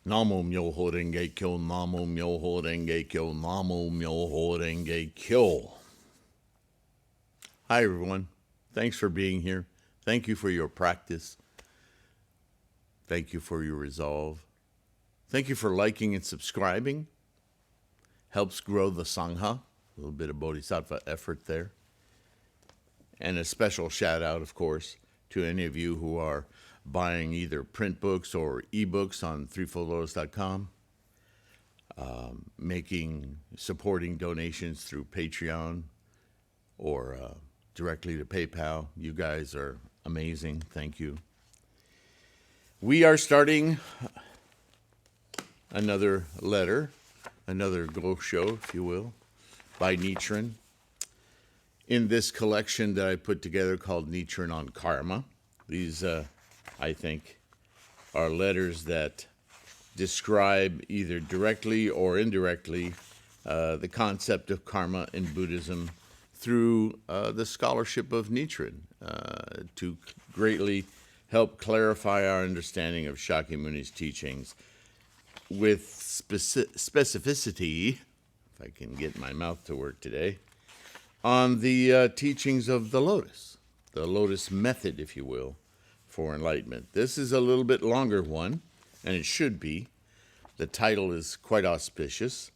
Namo Myoho Renge Kyo, Namo Myoho Renge Kyo, Namo Myoho Renge Kyo. Hi, everyone. Thanks for being here. Thank you for your practice. Thank you for your resolve. Thank you for liking and subscribing. Helps grow the Sangha. A little bit of Bodhisattva effort there. And a special shout out, of course, to any of you who are buying either print books or ebooks on threefoldlotus.com, supporting donations through Patreon or directly to PayPal. You guys are amazing. Thank you. We are starting another letter, another Go Show, if you will, by Nichiren, in this collection that I put together called Nichiren On Karma. These, I think, are letters that describe either directly or indirectly the concept of karma in Buddhism through the scholarship of Nichiren to greatly help clarify our understanding of Shakyamuni's teachings with specificity, if I can get my mouth to work today, on the teachings of the Lotus method, if you will, for enlightenment. This is a little bit longer one, and it should be. The title is quite auspicious.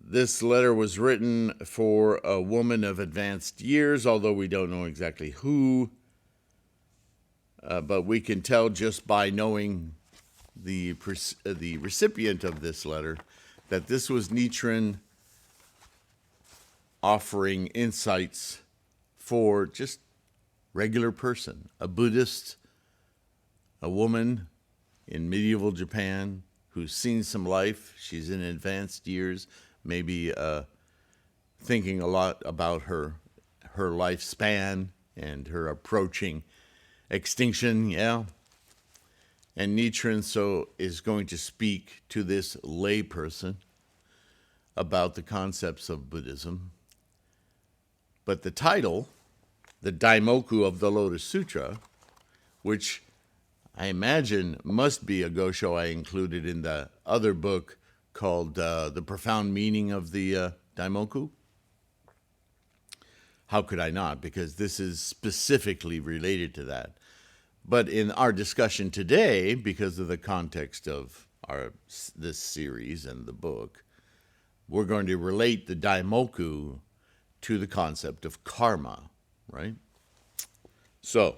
This letter was written for a woman of advanced years, although we don't know exactly who. But we can tell just by knowing the recipient of this letter that this was Nichiren offering insights for just regular person, a Buddhist, a woman in medieval Japan who's seen some life. She's in advanced years, maybe thinking a lot about her lifespan and her approaching extinction, yeah. And Nichiren is going to speak to this lay person about the concepts of Buddhism. But the title, the Daimoku of the Lotus Sutra, which I imagine must be a Gosho I included in the other book called The Profound Meaning of the Daimoku. How could I not? Because this is specifically related to that. But in our discussion today, because of the context of this series and the book, we're going to relate the Daimoku to the concept of karma, right? So,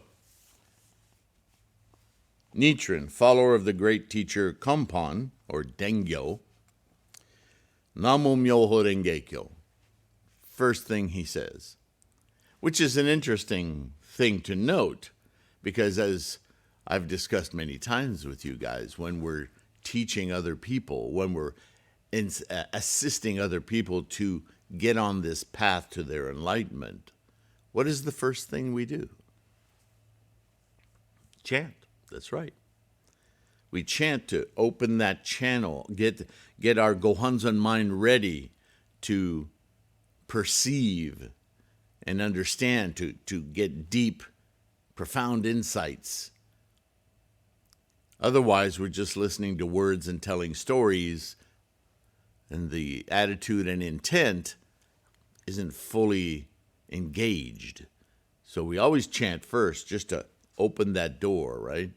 Nichiren, follower of the great teacher Kompon, or Dengyo, Namo Myoho Renge Kyo. First thing he says, which is an interesting thing to note, because as I've discussed many times with you guys, when we're teaching other people, when we're assisting other people to get on this path to their enlightenment, what is the first thing we do? Chant. That's right. We chant to open that channel, get our GoHonzon mind ready to perceive and understand, to get deep, profound insights. Otherwise, we're just listening to words and telling stories, and the attitude and intent isn't fully engaged. So we always chant first just to open that door, right?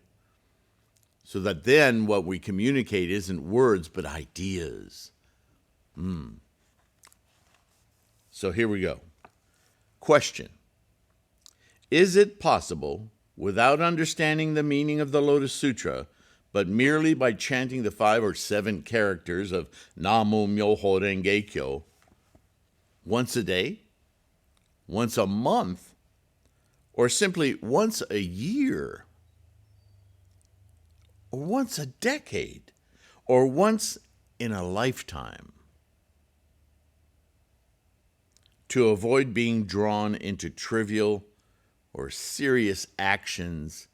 So that then what we communicate isn't words, but ideas. So here we go. Question. Is it possible, without understanding the meaning of the Lotus Sutra, but merely by chanting the 5 or 7 characters of Namo Myoho Renge Kyo once a day, once a month, or simply once a year, or once a decade, or once in a lifetime, to avoid being drawn into trivial or serious actions,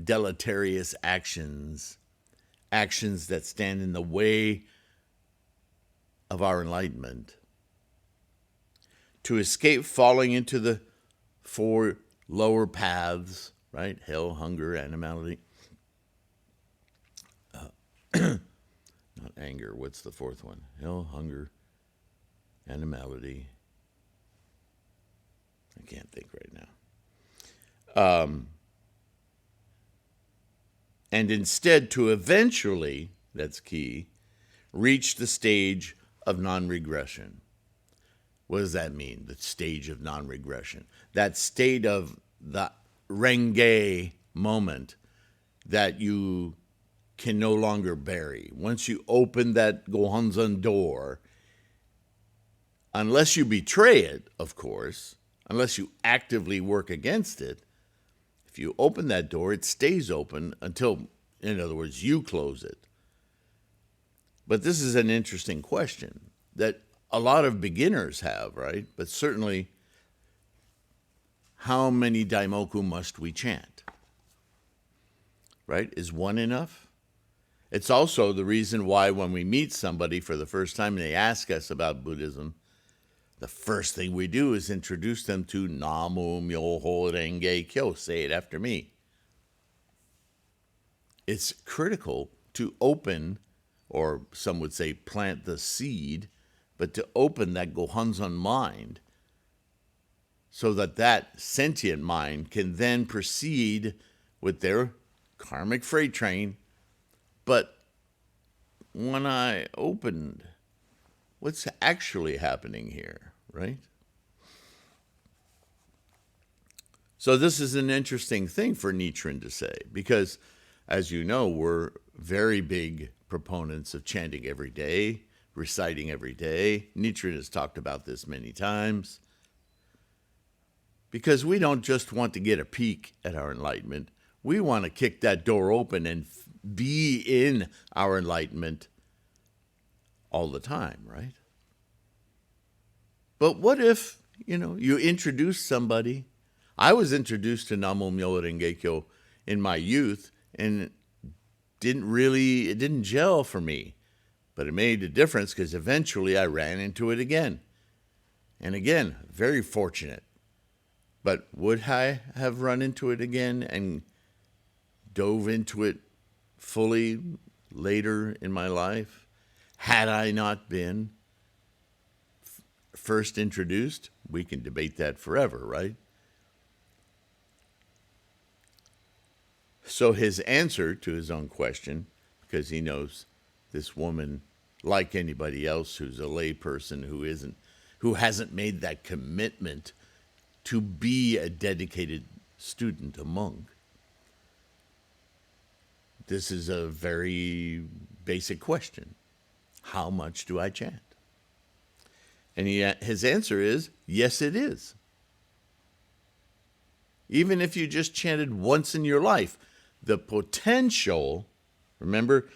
deleterious actions that stand in the way of our enlightenment, to escape falling into the 4 lower paths, right? Hell, hunger, animality, Not anger. What's the fourth one? Hell, hunger, animality. I can't think right now. And instead to eventually, that's key, reach the stage of non-regression. What does that mean, the stage of non-regression? That state of the Renge moment that you can no longer bury. Once you open that GoHonzon door, unless you betray it, of course, unless you actively work against it, if you open that door, it stays open until, in other words, you close it. But this is an interesting question that a lot of beginners have, right? But certainly, how many daimoku must we chant? Right? Is one enough? It's also the reason why when we meet somebody for the first time and they ask us about Buddhism, the first thing we do is introduce them to Namu Myoho Renge Kyo. Say it after me. It's critical to open, or some would say plant the seed, but to open that GoHonzon mind so that that sentient mind can then proceed with their karmic freight train. But when I opened, what's actually happening here, right? So this is an interesting thing for Nichiren to say, because, as you know, we're very big proponents of chanting every day, reciting every day. Nichiren has talked about this many times, because we don't just want to get a peek at our enlightenment. We want to kick that door open and be in our enlightenment all the time, right? But what if, you introduce somebody? I was introduced to Namu Myoho Renge Kyo in my youth, and it didn't gel for me. But it made a difference because eventually I ran into it again. And again, very fortunate. But would I have run into it again and dove into it fully later in my life had I not been first introduced? We can debate that forever, right? So his answer to his own question, because he knows this woman, like anybody else who's a lay person who hasn't made that commitment to be a dedicated student, a monk. This is a very basic question. How much do I chant? And his answer is, yes, it is. Even if you just chanted once in your life, the potential, remember,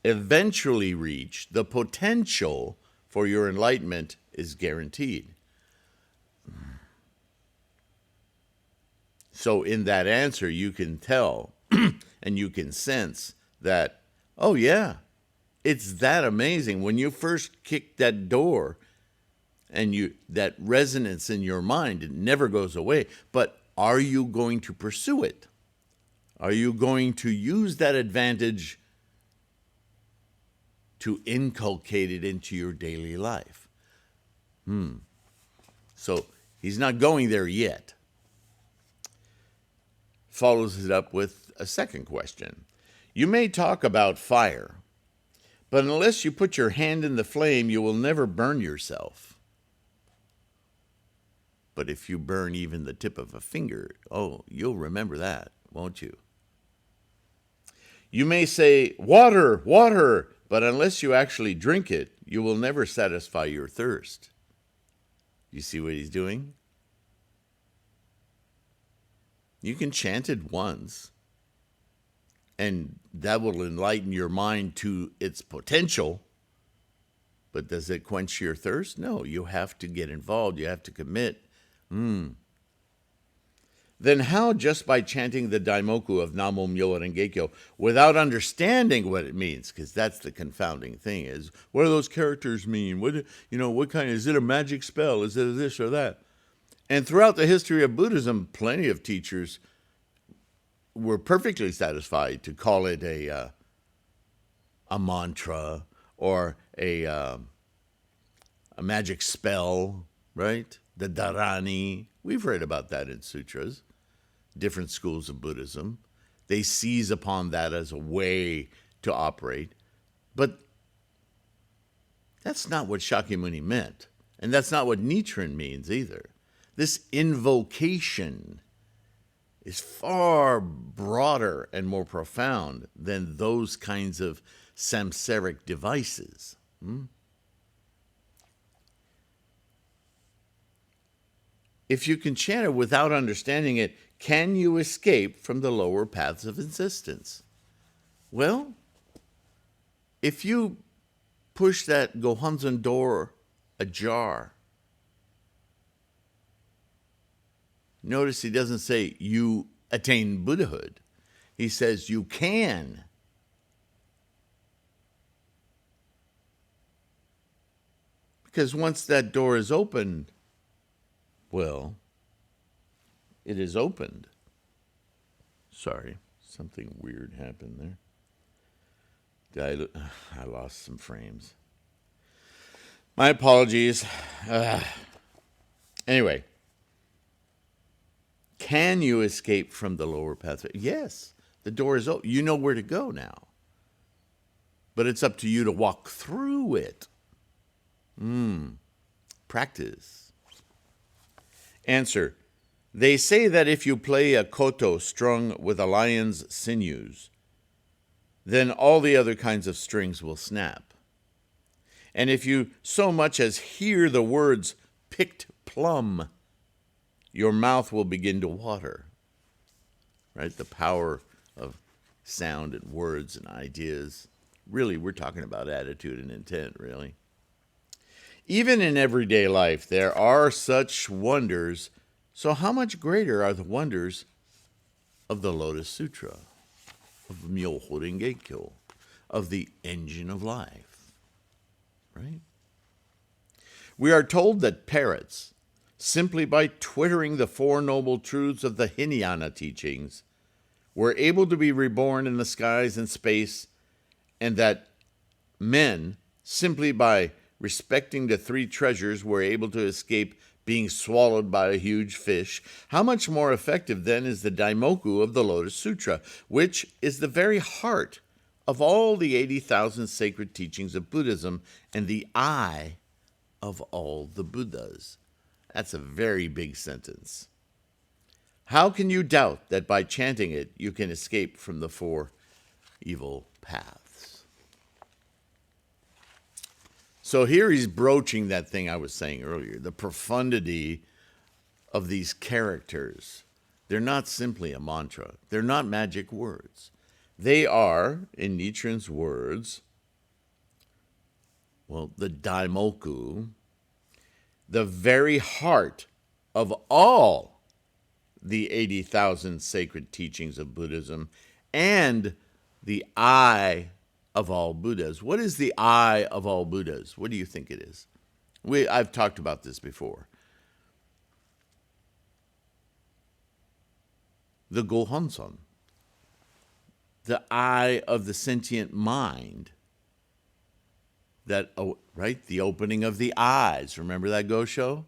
eventually reach, the potential for your enlightenment is guaranteed. So in that answer, you can tell and you can sense that, oh yeah, it's that amazing. When you first kick that door and that resonance in your mind, it never goes away. But are you going to pursue it? Are you going to use that advantage to inculcate it into your daily life? So he's not going there yet. Follows it up with a second question. You may talk about fire, but unless you put your hand in the flame, you will never burn yourself. But if you burn even the tip of a finger, you'll remember that, won't you? You may say, water, water, but unless you actually drink it, you will never satisfy your thirst. You see what he's doing? You can chant it once, and that will enlighten your mind to its potential. But does it quench your thirst? No, you have to get involved. You have to commit. Then how, just by chanting the daimoku of Namu Myoho Renge Kyo without understanding what it means, because that's the confounding thing, is what do those characters mean? What kind? Is it a magic spell? Is it this or that? And throughout the history of Buddhism, plenty of teachers were perfectly satisfied to call it a a mantra or a magic spell, right? The dharani. We've read about that in sutras, different schools of Buddhism. They seize upon that as a way to operate. But that's not what Shakyamuni meant. And that's not what Nichiren means either. This invocation is far broader and more profound than those kinds of samsaric devices. If you can chant it without understanding it, can you escape from the lower paths of existence? Well, if you push that GoHonzon door ajar, notice he doesn't say you attain Buddhahood. He says you can. Because once that door is opened, well, it is opened. Sorry, something weird happened there. I lost some frames. My apologies. Anyway, can you escape from the lower path? Yes, the door is open. You know where to go now. But it's up to you to walk through it. Practice. Answer. They say that if you play a koto strung with a lion's sinews, then all the other kinds of strings will snap. And if you so much as hear the words picked plum, your mouth will begin to water. Right? The power of sound and words and ideas. Really, we're talking about attitude and intent, really. Even in everyday life, there are such wonders. So how much greater are the wonders of the Lotus Sutra, of Myoho Renge-kyo, of the engine of life, right? We are told that parrots, simply by twittering the Four Noble Truths of the Hinayana teachings, were able to be reborn in the skies and space, and that men, simply by respecting the three treasures, were able to escape being swallowed by a huge fish. How much more effective, then, is the Daimoku of the Lotus Sutra, which is the very heart of all the 80,000 sacred teachings of Buddhism and the eye of all the Buddhas. That's a very big sentence. How can you doubt that by chanting it, you can escape from the four evil paths? So here he's broaching that thing I was saying earlier, the profundity of these characters. They're not simply a mantra. They're not magic words. They are, in Nichiren's words, well, the Daimoku, the very heart of all the 80,000 sacred teachings of Buddhism and the eye of all Buddhas. What is the eye of all Buddhas? What do you think it is? I've talked about this before. The GoHonzon, the eye of the sentient mind. That, right? The opening of the eyes. Remember that Go show?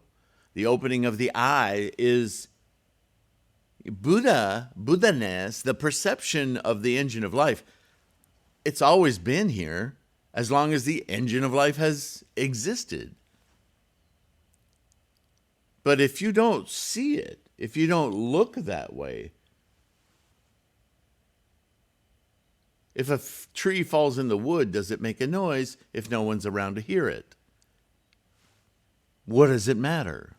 The opening of the eye is Buddha-ness, the perception of the engine of life. It's always been here as long as the engine of life has existed. But if you don't see it, if you don't look that way, if a tree falls in the wood, does it make a noise if no one's around to hear it? What does it matter?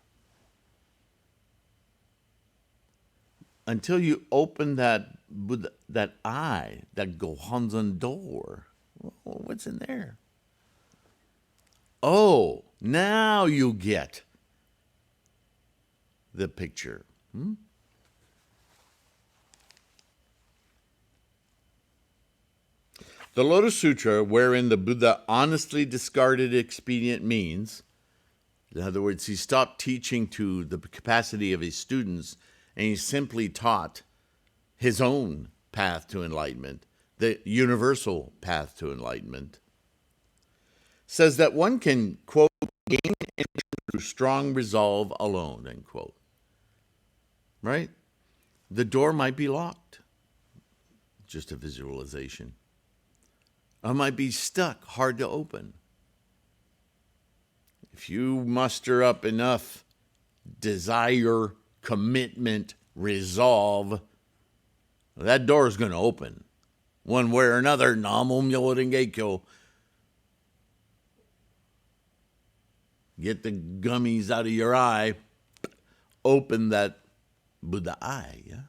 Until you open that eye, that GoHonzon door, what's in there? Oh, now you get the picture. The Lotus Sutra, wherein the Buddha honestly discarded expedient means, in other words, he stopped teaching to the capacity of his students, and he simply taught his own path to enlightenment, the universal path to enlightenment, says that one can, quote, gain entry through strong resolve alone, end quote. Right? The door might be locked. Just a visualization. Or might be stuck, hard to open. If you muster up enough desire, commitment, resolve, that door is going to open. One way or another, Namo Myoho Renge Kyo. Get the gummies out of your eye. Open that Buddha eye, yeah?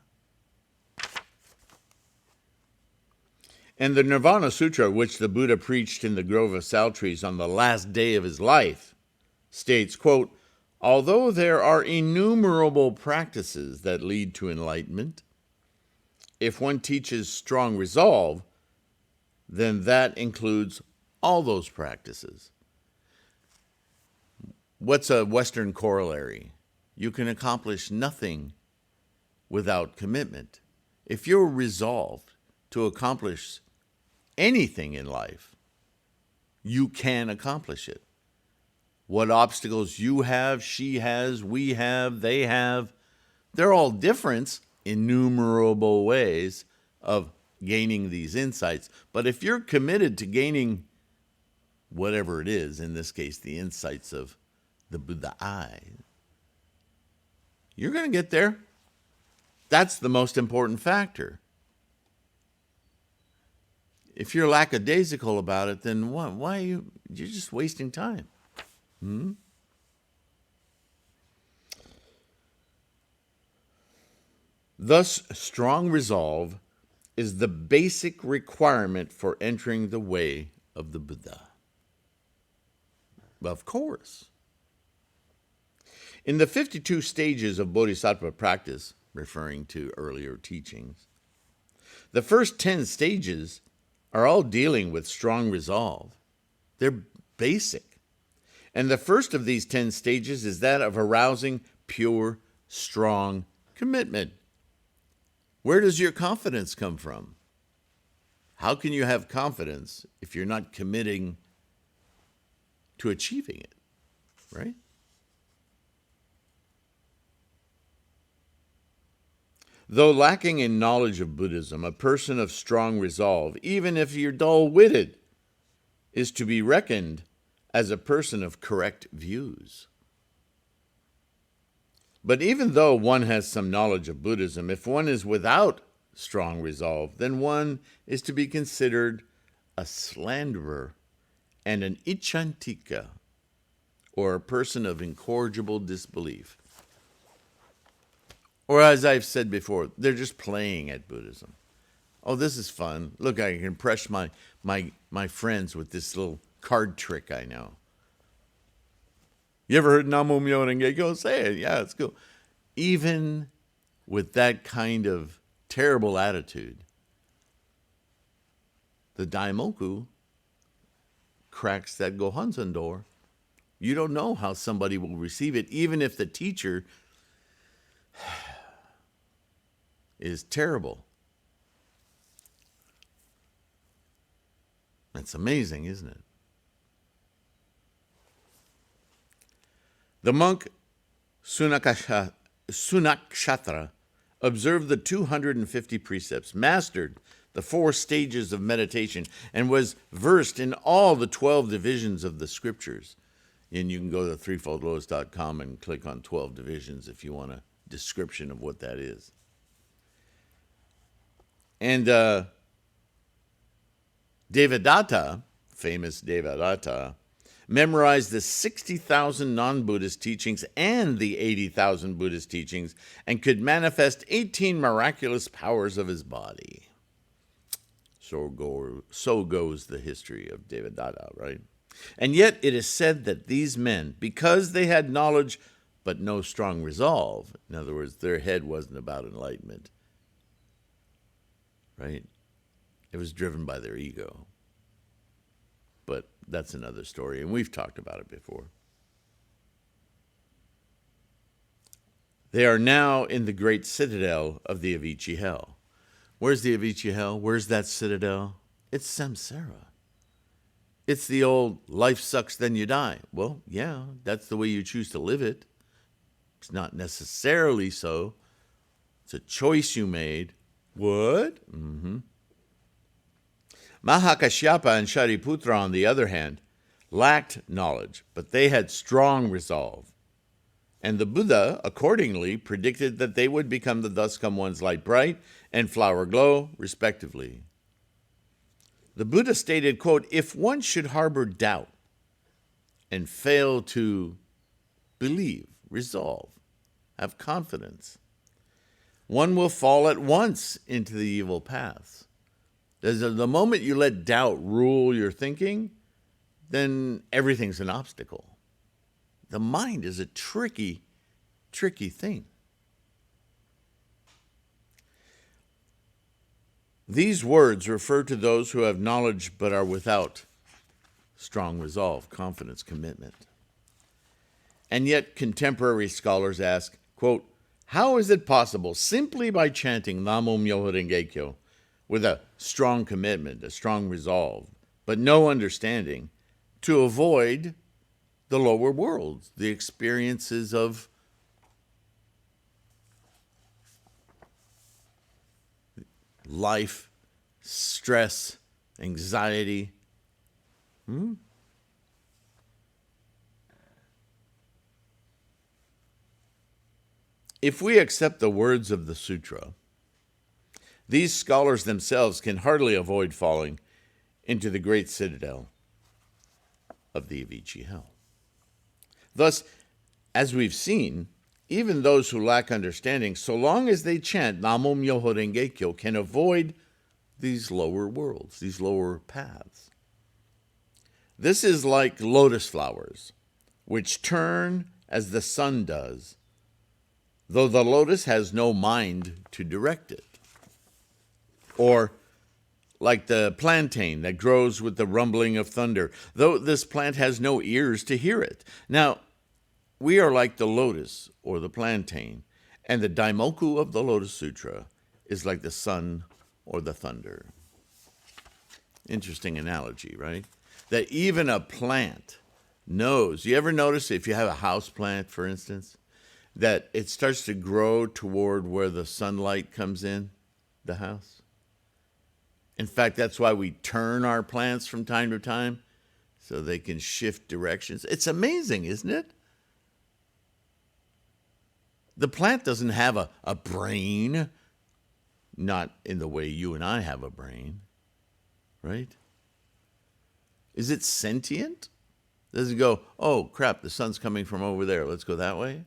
And the Nirvana Sutra, which the Buddha preached in the Grove of Sal Trees on the last day of his life, states, quote, although there are innumerable practices that lead to enlightenment, if one teaches strong resolve, then that includes all those practices. What's a Western corollary? You can accomplish nothing without commitment. If you're resolved to accomplish anything in life, you can accomplish it. What obstacles you have, she has, we have, they have, they're all different, innumerable ways of gaining these insights. But if you're committed to gaining whatever it is, in this case, the insights of the Buddha eye, you're going to get there. That's the most important factor. If you're lackadaisical about it, then why are you're just wasting time. Thus, strong resolve is the basic requirement for entering the way of the Buddha. Of course. In the 52 stages of Bodhisattva practice, referring to earlier teachings, the first 10 stages are all dealing with strong resolve. They're basic. And the first of these 10 stages is that of arousing pure, strong commitment. Where does your confidence come from? How can you have confidence if you're not committing to achieving it, right? Though lacking in knowledge of Buddhism, a person of strong resolve, even if you're dull-witted, is to be reckoned as a person of correct views. But even though one has some knowledge of Buddhism, if one is without strong resolve, then one is to be considered a slanderer and an ichantika, or a person of incorrigible disbelief. Or as I've said before, they're just playing at Buddhism. Oh, this is fun. Look, I can impress my friends with this little card trick I know. You ever heard Namo Myoho Renge Kyo? Say it. Yeah, it's cool. Even with that kind of terrible attitude, the Daimoku cracks that GoHonzon door. You don't know how somebody will receive it, even if the teacher is terrible. That's amazing, isn't it? The monk Sunakshatra observed the 250 precepts, mastered the 4 stages of meditation, and was versed in all the 12 divisions of the scriptures. And you can go to threefoldlotus.com and click on 12 divisions if you want a description of what that is. And Devadatta, famous Devadatta, memorized the 60,000 non-Buddhist teachings and the 80,000 Buddhist teachings and could manifest 18 miraculous powers of his body. So goes the history of Devadatta, right? And yet it is said that these men, because they had knowledge but no strong resolve, in other words, their head wasn't about enlightenment, right? It was driven by their ego. But that's another story, and we've talked about it before. They are now in the great citadel of the Avicii Hell, Where's the Avicii hell? Where's that citadel? It's samsara. It's the old life sucks, then you die. Well, yeah, that's the way you choose to live it. It's not necessarily so. It's a choice you made. What? Mahakashyapa and Shariputra, on the other hand, lacked knowledge, but they had strong resolve. And the Buddha accordingly predicted that they would become the thus come ones light bright and flower glow, respectively. The Buddha stated, quote, if one should harbor doubt and fail to believe, resolve, have confidence, one will fall at once into the evil paths. The moment you let doubt rule your thinking, then everything's an obstacle. The mind is a tricky, tricky thing. These words refer to those who have knowledge but are without strong resolve, confidence, commitment. And yet contemporary scholars ask, quote, how is it possible simply by chanting Namo Myoho Renge Kyo with a strong commitment, a strong resolve, but no understanding, to avoid the lower worlds, the experiences of life, stress, anxiety? If we accept the words of the sutra, these scholars themselves can hardly avoid falling into the great citadel of the Avicii hell. Thus, as we've seen, even those who lack understanding, so long as they chant Namo Myoho Renge Kyo, can avoid these lower worlds, these lower paths. This is like lotus flowers, which turn as the sun does, though the lotus has no mind to direct it. Or like the plantain that grows with the rumbling of thunder, though this plant has no ears to hear it. Now, we are like the lotus or the plantain, and the daimoku of the Lotus Sutra is like the sun or the thunder. Interesting analogy, right? That even a plant knows. You ever notice if you have a house plant, for instance, that it starts to grow toward where the sunlight comes in the house? In fact, that's why we turn our plants from time to time, so they can shift directions. It's amazing, isn't it? The plant doesn't have a brain, not in the way you and I have a brain, right? Is it sentient? Does it go, oh, crap, the sun's coming from over there, let's go that way?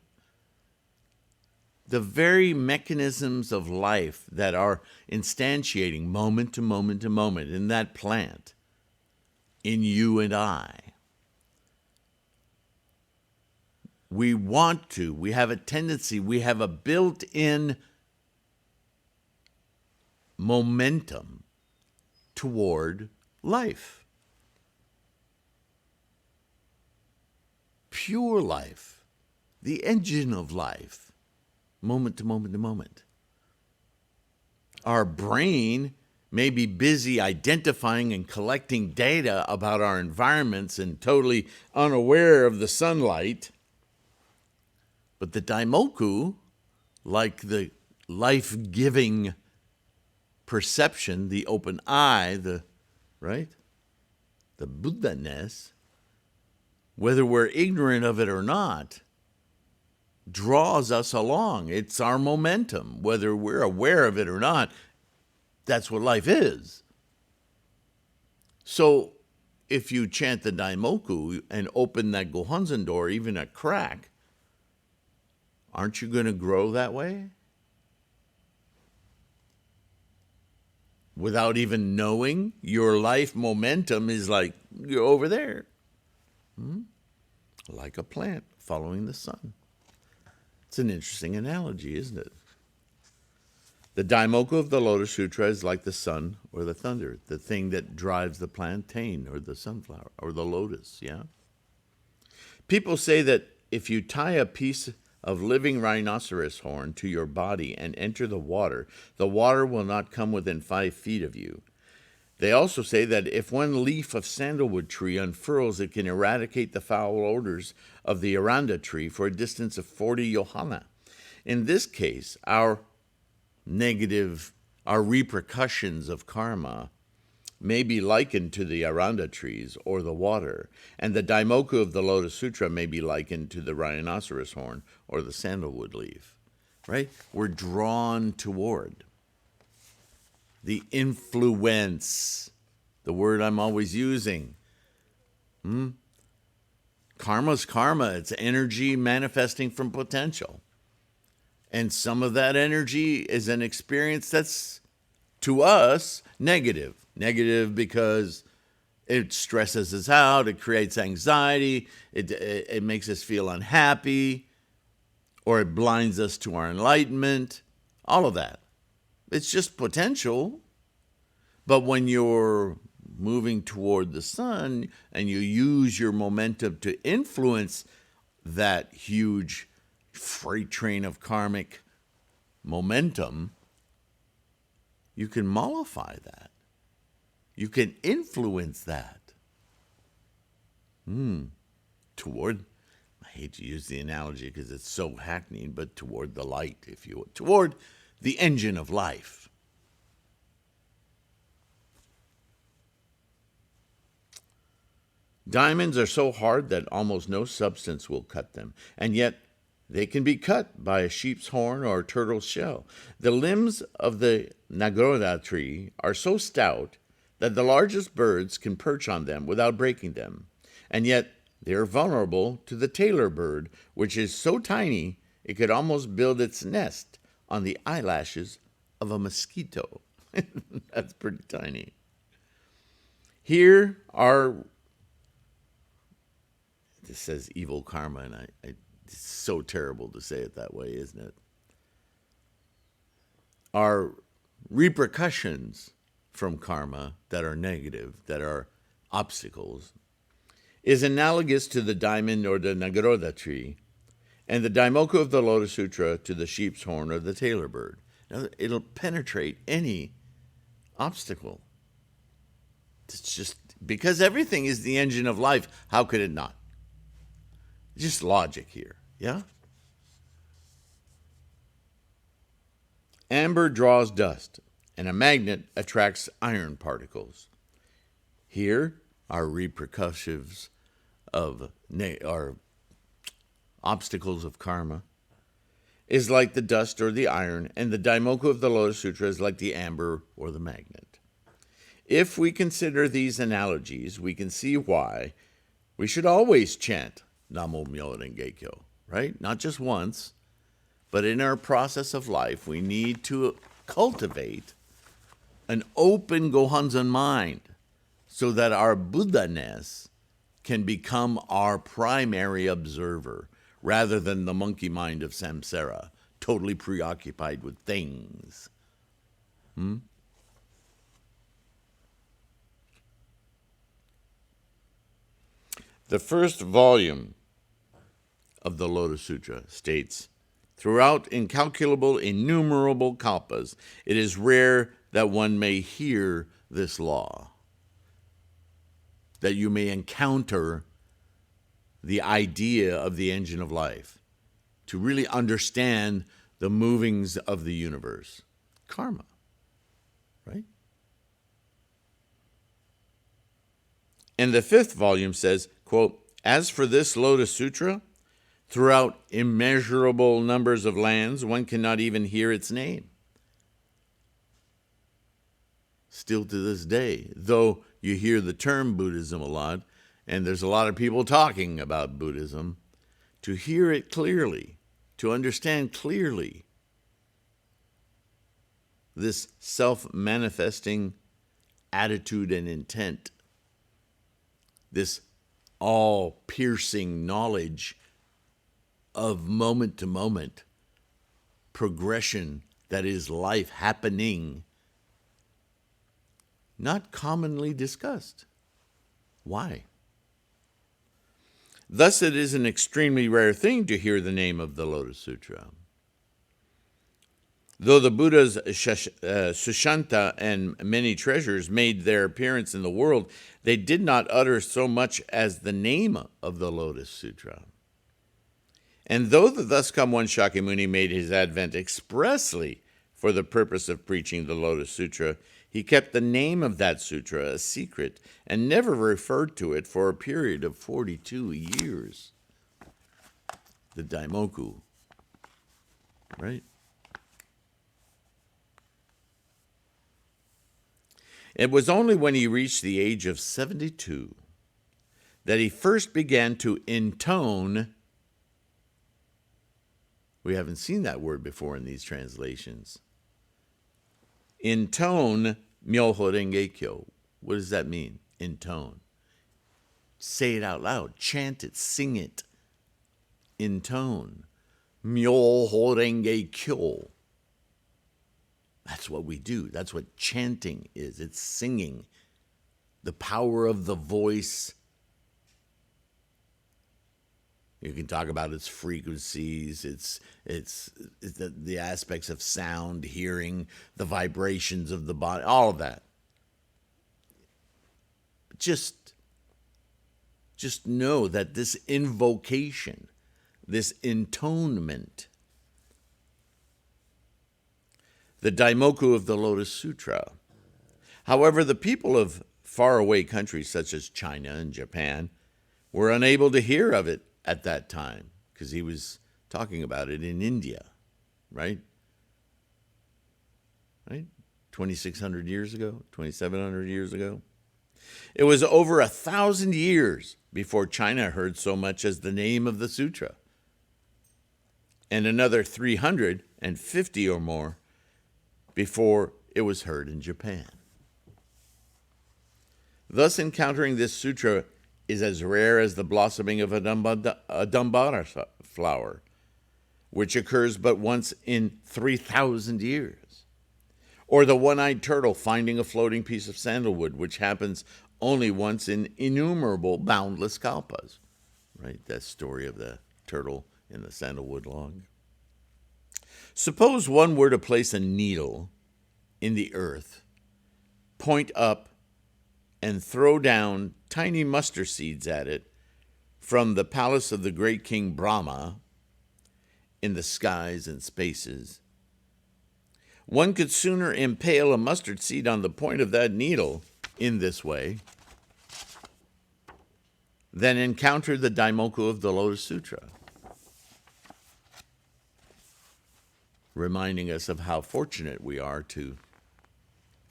The very mechanisms of life that are instantiating moment to moment to moment in that plant, in you and I, we have a tendency, we have a built-in momentum toward life. Pure life, the engine of life, moment to moment to moment. Our brain may be busy identifying and collecting data about our environments and totally unaware of the sunlight. But the daimoku, like the life-giving perception, the open eye, the Buddha-ness, whether we're ignorant of it or not, draws us along. It's our momentum. Whether we're aware of it or not, that's what life is. So if you chant the daimoku and open that GoHonzon door, even a crack, aren't you going to grow that way? Without even knowing, your life momentum is like, you're over there. Like a plant following the sun. It's an interesting analogy, isn't it? The daimoku of the Lotus Sutra is like the sun or the thunder, the thing that drives the plantain or the sunflower or the lotus, yeah? People say that if you tie a piece of living rhinoceros horn to your body and enter the water will not come within 5 feet of you. They also say that if one leaf of sandalwood tree unfurls, it can eradicate the foul odors of the aranda tree for a distance of 40 yohana. In this case, our repercussions of karma may be likened to the aranda trees or the water, and the daimoku of the Lotus Sutra may be likened to the rhinoceros horn or the sandalwood leaf, right? We're drawn toward the influence, the word I'm always using. Karma's karma. It's energy manifesting from potential. And some of that energy is an experience that's, to us, negative. Negative because it stresses us out, it creates anxiety, it makes us feel unhappy, or it blinds us to our enlightenment, all of that. It's just potential. But when you're moving toward the sun and you use your momentum to influence that huge freight train of karmic momentum, you can mollify that. You can influence that. Toward, I hate to use the analogy because it's so hackneyed, but toward the light, if you will. Toward the engine of life. Diamonds are so hard that almost no substance will cut them, and yet they can be cut by a sheep's horn or a turtle's shell. The limbs of the nagoda tree are so stout that the largest birds can perch on them without breaking them, and yet they are vulnerable to the tailor bird, which is so tiny it could almost build its nest on the eyelashes of a mosquito. That's pretty tiny. Here are, this says evil karma, and it's so terrible to say it that way, isn't it? Our repercussions from karma that are negative, that are obstacles, is analogous to the diamond or the nagoda tree, and the daimoku of the Lotus Sutra to the sheep's horn or the tailor bird. Now, it'll penetrate any obstacle. It's just because everything is the engine of life, how could it not? Just logic here, yeah? Amber draws dust, and a magnet attracts iron particles. Here are repercussions of our obstacles of karma is like the dust or the iron, and the daimoku of the Lotus Sutra is like the amber or the magnet. If we consider these analogies, we can see why we should always chant Namo Myoho Renge Kyo, right? Not just once, but in our process of life, we need to cultivate an open GoHonzon mind so that our Buddha-ness can become our primary observer rather than the monkey mind of samsara, totally preoccupied with things. The first volume of the Lotus Sutra states, throughout incalculable, innumerable kalpas, it is rare that one may hear this law, that you may encounter the idea of the engine of life, to really understand the movings of the universe. Karma, right? And the fifth volume says, quote, as for this Lotus Sutra, throughout immeasurable numbers of lands, one cannot even hear its name. Still to this day, though you hear the term Buddhism a lot, and there's a lot of people talking about Buddhism, to hear it clearly, to understand clearly this self-manifesting attitude and intent, this all-piercing knowledge of moment-to-moment progression that is life happening, not commonly discussed. Why? Thus, it is an extremely rare thing to hear the name of the Lotus Sutra. Though the Buddha's Sushanta and many treasures made their appearance in the world, they did not utter so much as the name of the Lotus Sutra. And though the thus come one Shakyamuni made his advent expressly for the purpose of preaching the Lotus Sutra, he kept the name of that sutra a secret and never referred to it for a period of 42 years. The Daimoku, right? It was only when he reached the age of 72 that he first began to intone. We haven't seen that word before in these translations. Intone Myoho Renge Kyo. What does that mean? Intone. Say it out loud. Chant it. Sing it. Intone. Myoho Renge Kyo. That's what we do. That's what chanting is. It's singing. The power of the voice. You can talk about its frequencies, its the aspects of sound, hearing, the vibrations of the body, all of that. Just know that this invocation, this intonement, the Daimoku of the Lotus Sutra. However, the people of faraway countries such as China and Japan were unable to hear of it at that time, because he was talking about it in India, right? 2,600 years ago, 2,700 years ago. It was over 1,000 years before China heard so much as the name of the sutra, and another 350 or more before it was heard in Japan. Thus, encountering this sutra is as rare as the blossoming of a dambara flower, which occurs but once in 3,000 years, or the one-eyed turtle finding a floating piece of sandalwood, which happens only once in innumerable boundless kalpas, right? That story of the turtle in the sandalwood log. Suppose one were to place a needle in the earth, point up, and throw down tiny mustard seeds at it from the palace of the great king Brahma in the skies and spaces. One could sooner impale a mustard seed on the point of that needle in this way than encounter the Daimoku of the Lotus Sutra, reminding us of how fortunate we are to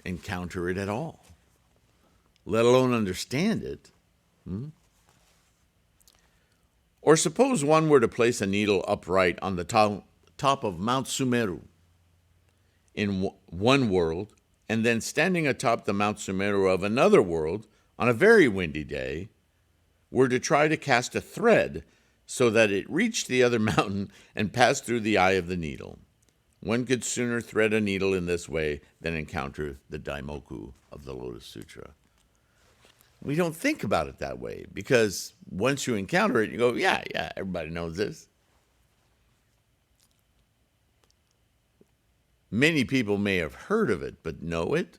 encounter it at all, let alone understand it. Or suppose one were to place a needle upright on the top of Mount Sumeru in one world, and then standing atop the Mount Sumeru of another world on a very windy day, were to try to cast a thread so that it reached the other mountain and passed through the eye of the needle. One could sooner thread a needle in this way than encounter the Daimoku of the Lotus Sutra. We don't think about it that way, because once you encounter it, you go, yeah, everybody knows this. Many people may have heard of it, but know it.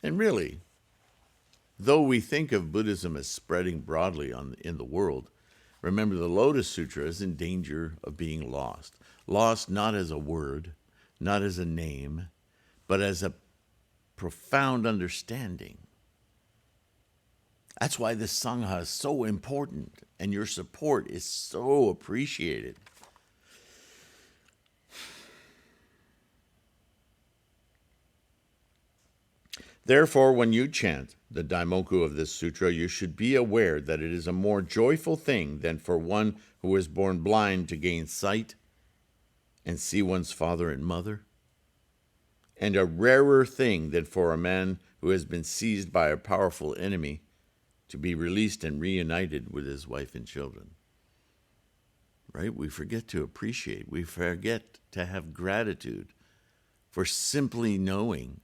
And really, though we think of Buddhism as spreading broadly in the world, remember the Lotus Sutra is in danger of being lost. Lost not as a word, not as a name, but as a profound understanding. That's why this Sangha is so important, and your support is so appreciated. Therefore, when you chant the Daimoku of this sutra, you should be aware that it is a more joyful thing than for one who was born blind to gain sight and see one's father and mother, and a rarer thing than for a man who has been seized by a powerful enemy to be released and reunited with his wife and children. Right? We forget to appreciate. We forget to have gratitude for simply knowing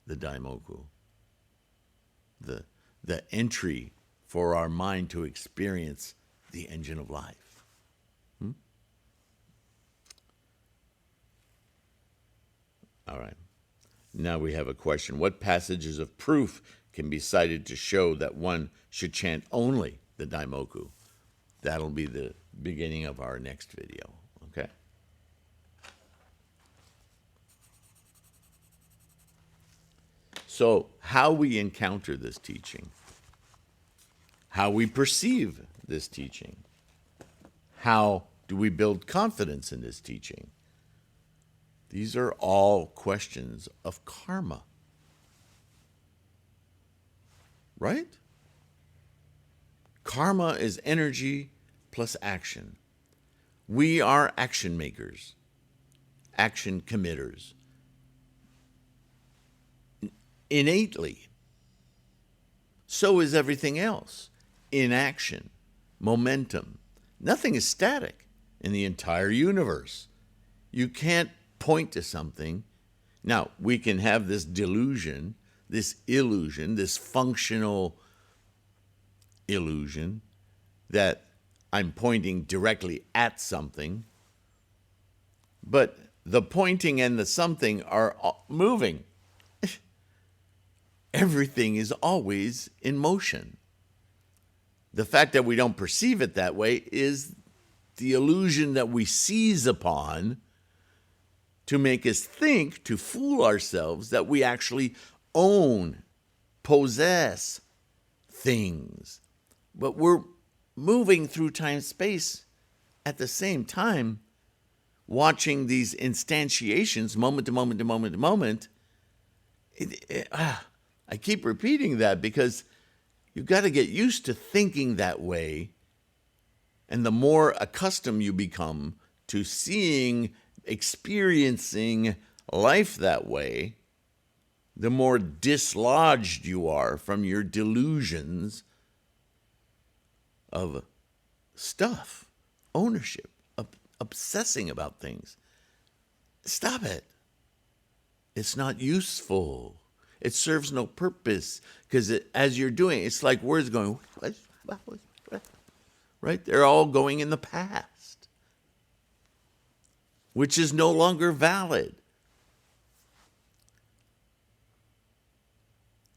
the Daimoku, the entry for our mind to experience the engine of life. All right. Now we have a question. What passages of proof can be cited to show that one should chant only the Daimoku? That'll be the beginning of our next video. Okay? So, how we encounter this teaching, how we perceive this teaching, how do we build confidence in this teaching? These are all questions of karma. Right? Karma is energy plus action. We are action makers, action committers. Innately. So is everything else. Inaction, momentum. Nothing is static in the entire universe. You can't point to something. Now, we can have this delusion, this illusion, this functional illusion that I'm pointing directly at something, but the pointing and the something are moving. Everything is always in motion. The fact that we don't perceive it that way is the illusion that we seize upon to make us think, to fool ourselves, that we actually own, possess things. But we're moving through time-space at the same time, watching these instantiations moment to moment to moment to moment. I keep repeating that because you've got to get used to thinking that way. And the more accustomed you become to seeing, experiencing life that way, the more dislodged you are from your delusions of stuff, ownership, obsessing about things. Stop it. It's not useful. It serves no purpose because as you're doing, it's like words going, right? They're all going in the past, which is no longer valid.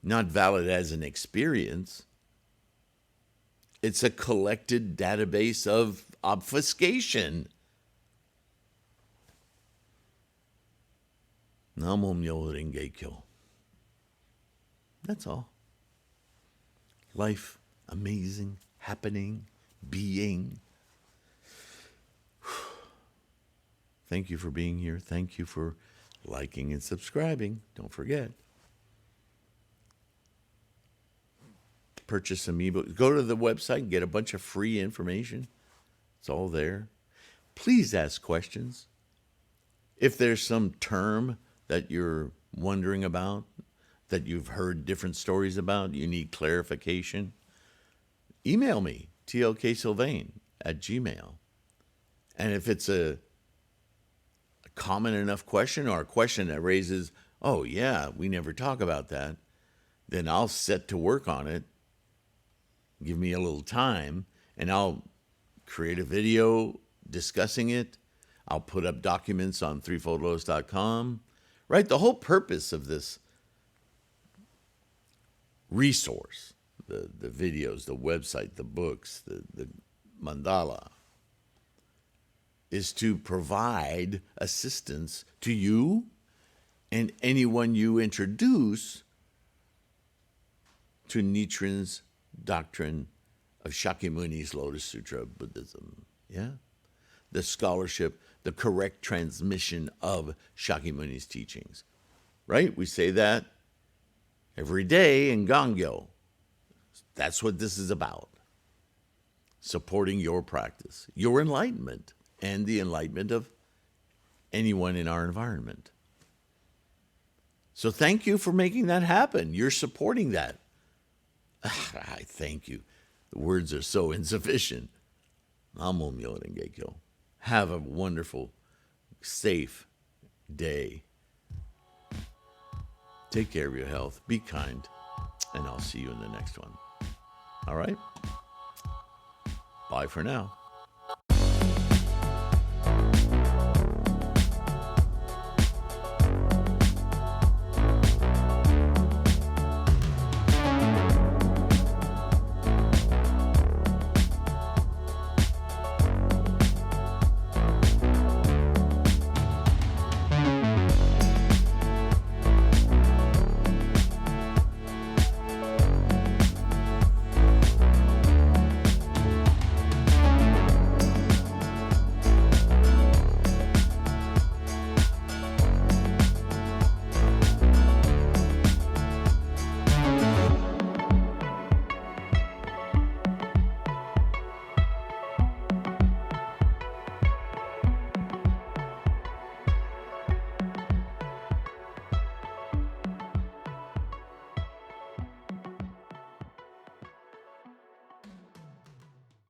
Not valid as an experience. It's a collected database of obfuscation. Namo Myo Renge Kyo. That's all. Life, amazing, happening, being. Thank you for being here. Thank you for liking and subscribing. Don't forget. Purchase some ebooks. Go to the website and get a bunch of free information. It's all there. Please ask questions. If there's some term that you're wondering about, that you've heard different stories about, you need clarification, email me, tlksylvain@gmail. And if it's a common enough question or a question that raises, oh yeah, we never talk about that, then I'll set to work on it. Give me a little time, and I'll create a video discussing it. I'll put up documents on threefoldlotus.com. Right? The whole purpose of this resource, the videos, the website, the books, the mandala, is to provide assistance to you and anyone you introduce to Nichiren's doctrine of Shakyamuni's Lotus Sutra Buddhism. Yeah? The scholarship, the correct transmission of Shakyamuni's teachings. Right? We say that every day in Gangyo. That's what this is about. Supporting your practice, your enlightenment, and the enlightenment of anyone in our environment. So thank you for making that happen. You're supporting that. I thank you. The words are so insufficient. Namo Myo Renge Kyo. Have a wonderful, safe day. Take care of your health. Be kind. And I'll see you in the next one. All right. Bye for now.